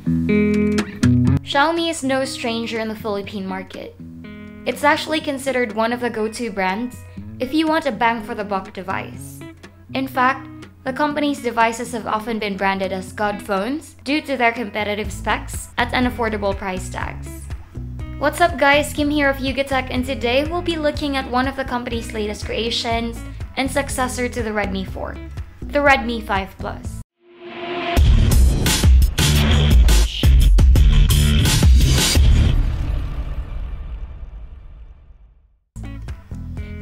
Xiaomi is no stranger in the Philippine market. It's actually considered one of the go-to brands if you want a bang-for-the-buck device. In fact, the company's devices have often been branded as God phones due to their competitive specs at unaffordable price tags. What's up guys, Kim here of Yugatech, and today we'll be looking at one of the company's latest creations and successor to the Redmi 4, the Redmi 5 Plus.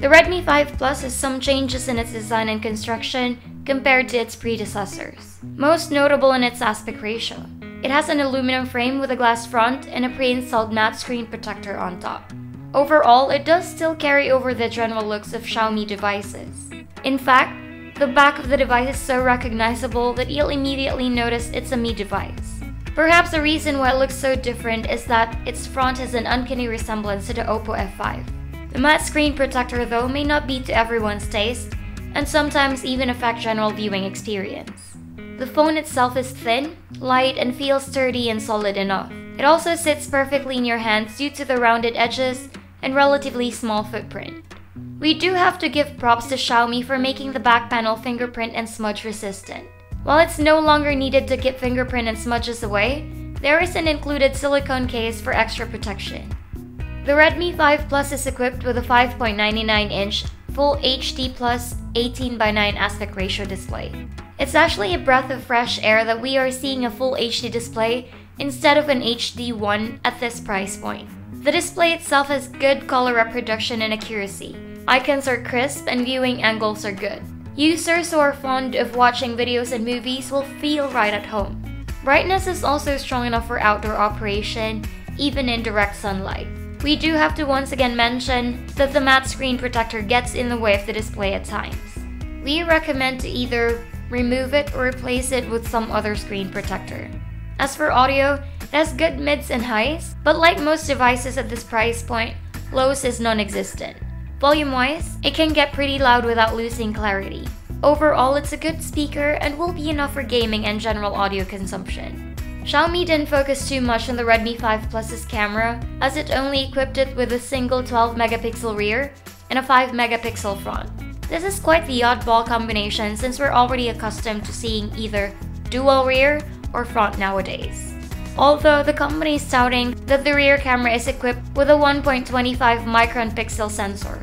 The Redmi 5 Plus has some changes in its design and construction compared to its predecessors. Most notable in its aspect ratio. It has an aluminum frame with a glass front and a pre-installed matte screen protector on top. Overall, it does still carry over the general looks of Xiaomi devices. In fact, the back of the device is so recognizable that you'll immediately notice it's a Mi device. Perhaps the reason why it looks so different is that its front has an uncanny resemblance to the Oppo F5. The matte screen protector though may not be to everyone's taste, and sometimes even affect general viewing experience. The phone itself is thin, light, and feels sturdy and solid enough. It also sits perfectly in your hands due to the rounded edges and relatively small footprint. We do have to give props to Xiaomi for making the back panel fingerprint and smudge resistant. While it's no longer needed to keep fingerprint and smudges away, there is an included silicone case for extra protection. The Redmi 5 Plus is equipped with a 5.99-inch Full HD Plus 18:9 aspect ratio display. It's actually a breath of fresh air that we are seeing a Full HD display instead of an HD one at this price point. The display itself has good color reproduction and accuracy. Icons are crisp and viewing angles are good. Users who are fond of watching videos and movies will feel right at home. Brightness is also strong enough for outdoor operation, even in direct sunlight. We do have to once again mention that the matte screen protector gets in the way of the display at times. We recommend to either remove it or replace it with some other screen protector. As for audio, it has good mids and highs, but like most devices at this price point, lows is non-existent. Volume-wise, it can get pretty loud without losing clarity. Overall, it's a good speaker and will be enough for gaming and general audio consumption. Xiaomi didn't focus too much on the Redmi 5 Plus's camera, as it only equipped it with a single 12-megapixel rear and a 5-megapixel front. This is quite the oddball combination since we're already accustomed to seeing either dual rear or front nowadays. Although the company is touting that the rear camera is equipped with a 1.25-micron pixel sensor.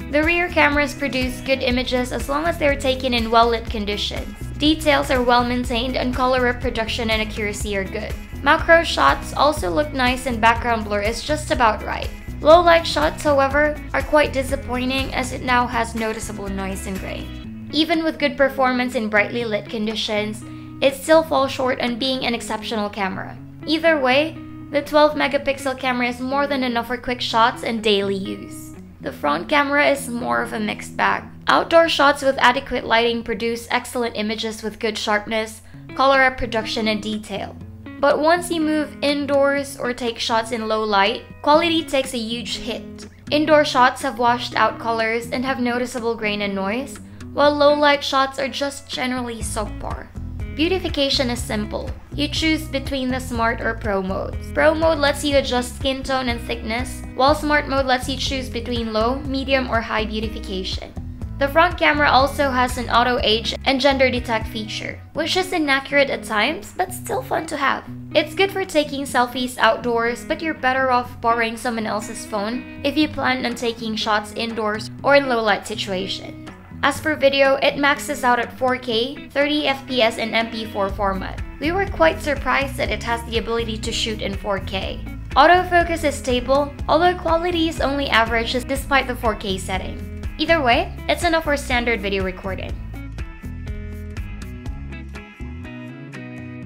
The rear cameras produce good images as long as they're taken in well-lit conditions. Details are well maintained and color reproduction and accuracy are good. Macro shots also look nice and background blur is just about right. Low light shots, however, are quite disappointing as it now has noticeable noise and grain. Even with good performance in brightly lit conditions, it still falls short on being an exceptional camera. Either way, the 12-megapixel camera is more than enough for quick shots and daily use. The front camera is more of a mixed bag. Outdoor shots with adequate lighting produce excellent images with good sharpness, color reproduction, and detail. But once you move indoors or take shots in low light, quality takes a huge hit. Indoor shots have washed out colors and have noticeable grain and noise, while low light shots are just generally subpar. Beautification is simple. You choose between the Smart or Pro modes. Pro mode lets you adjust skin tone and thickness, while Smart mode lets you choose between low, medium, or high beautification. The front camera also has an auto age and gender detect feature, which is inaccurate at times, but still fun to have. It's good for taking selfies outdoors, but you're better off borrowing someone else's phone if you plan on taking shots indoors or in low light situations. As for video, it maxes out at 4K, 30 FPS and MP4 format. We were quite surprised that it has the ability to shoot in 4K. Autofocus is stable, although quality is only average despite the 4K setting. Either way, it's enough for standard video recording.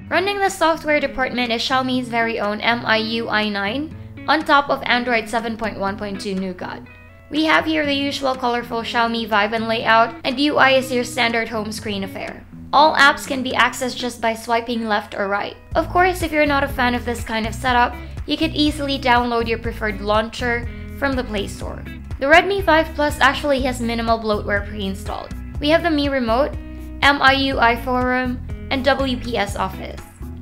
Running the software department is Xiaomi's very own MIUI 9 on top of Android 7.1.2 Nougat. We have here the usual colorful Xiaomi vibe and layout, and UI is your standard home screen affair. All apps can be accessed just by swiping left or right. Of course, if you're not a fan of this kind of setup, you could easily download your preferred launcher from the Play Store. The Redmi 5 Plus actually has minimal bloatware pre-installed. We have the Mi Remote, MIUI Forum, and WPS Office.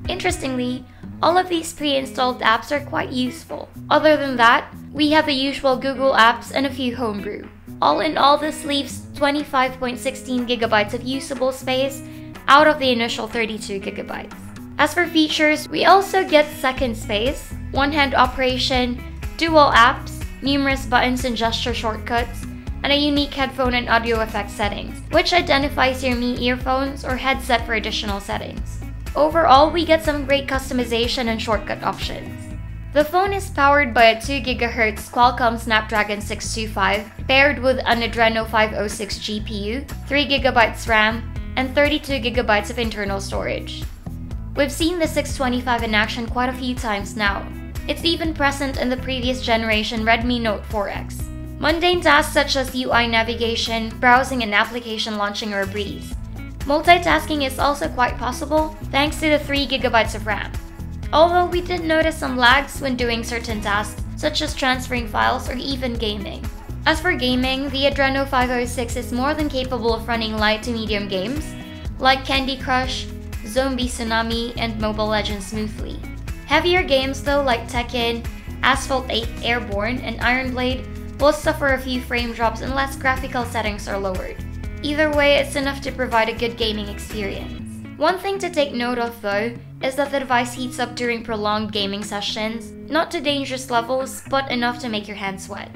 Interestingly, All of these pre-installed apps are quite useful. Other than that, we have the usual Google apps and a few homebrew. All in all, this leaves 25.16 gigabytes of usable space out of the initial 32 gigabytes. As for features, we also get second space, one-hand operation, dual apps, numerous buttons and gesture shortcuts, and a unique headphone and audio effects settings, which identifies your Mi earphones or headset for additional settings. Overall, we get some great customization and shortcut options. The phone is powered by a 2 GHz Qualcomm Snapdragon 625 paired with an Adreno 506 GPU, 3 GB RAM, and 32 GB of internal storage. We've seen the 625 in action quite a few times now. It's even present in the previous generation Redmi Note 4X. Mundane tasks such as UI navigation, browsing, and application launching are a breeze. Multitasking is also quite possible thanks to the 3 GB of RAM. Although we did notice some lags when doing certain tasks such as transferring files or even gaming. As for gaming, the Adreno 506 is more than capable of running light to medium games like Candy Crush, Zombie Tsunami, and Mobile Legends smoothly. Heavier games though like Tekken, Asphalt 8 Airborne, and Iron Blade will suffer a few frame drops unless graphical settings are lowered. Either way, it's enough to provide a good gaming experience. One thing to take note of though is that the device heats up during prolonged gaming sessions, not to dangerous levels, but enough to make your hands sweat.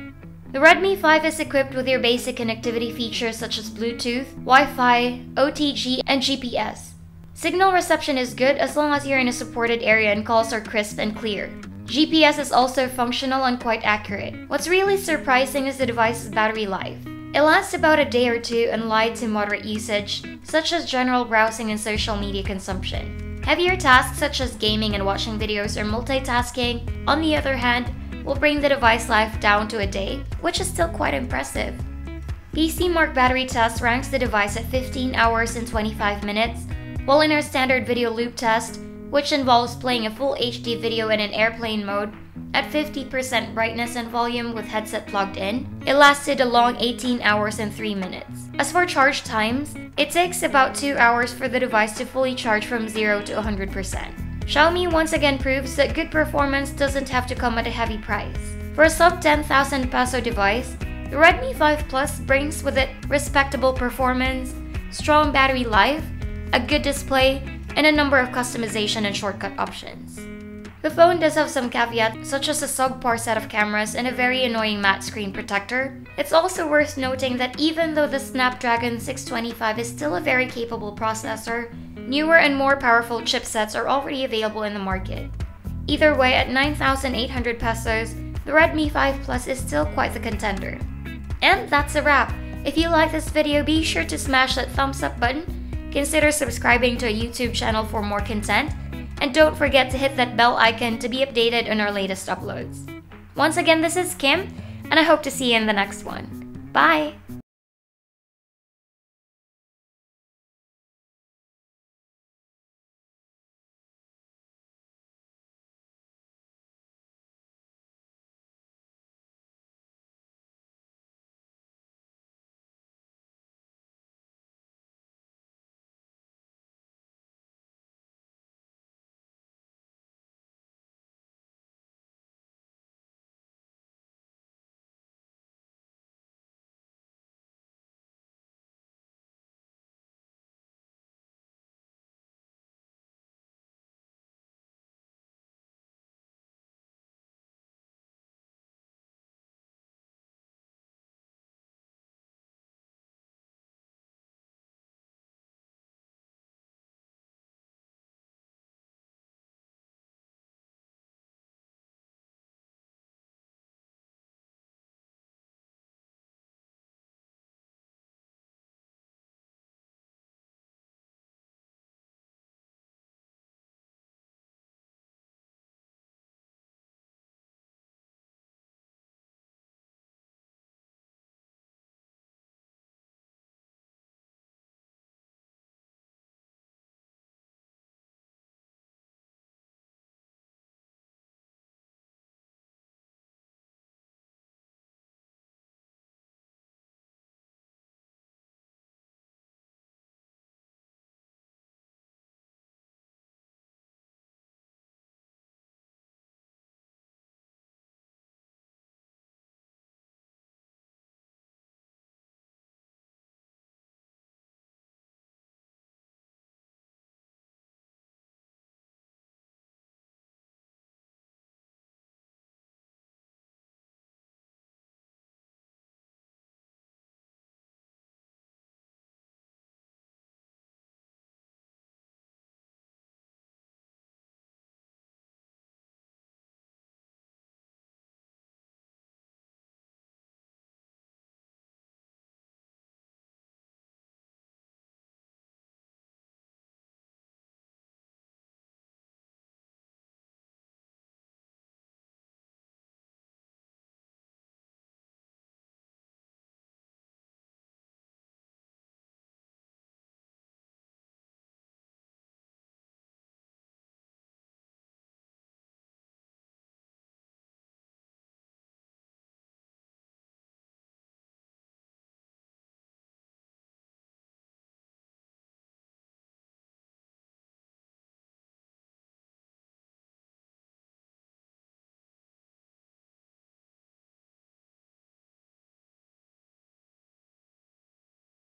The Redmi 5 is equipped with your basic connectivity features such as Bluetooth, Wi-Fi, OTG, and GPS. Signal reception is good as long as you're in a supported area and calls are crisp and clear. GPS is also functional and quite accurate. What's really surprising is the device's battery life. It lasts about a day or two in light to moderate usage, such as general browsing and social media consumption. Heavier tasks such as gaming and watching videos or multitasking, on the other hand, will bring the device life down to a day, which is still quite impressive. PC Mark battery test ranks the device at 15 hours and 25 minutes, while in our standard video loop test, which involves playing a full HD video in an airplane mode, at 50% brightness and volume with headset plugged in, it lasted a long 18 hours and 3 minutes. As for charge times, it takes about 2 hours for the device to fully charge from 0 to 100%. Xiaomi once again proves that good performance doesn't have to come at a heavy price. For a sub 10,000 peso device, the Redmi 5 Plus brings with it respectable performance, strong battery life, a good display, and a number of customization and shortcut options. The phone does have some caveats such as a subpar set of cameras and a very annoying matte screen protector. It's also worth noting that even though the Snapdragon 625 is still a very capable processor, newer and more powerful chipsets are already available in the market. Either way, at 9,800 pesos, the Redmi 5 Plus is still quite the contender. And that's a wrap! If you like this video, be sure to smash that thumbs up button, consider subscribing to our YouTube channel for more content, and don't forget to hit that bell icon to be updated on our latest uploads. Once again, this is Kim, and I hope to see you in the next one. Bye!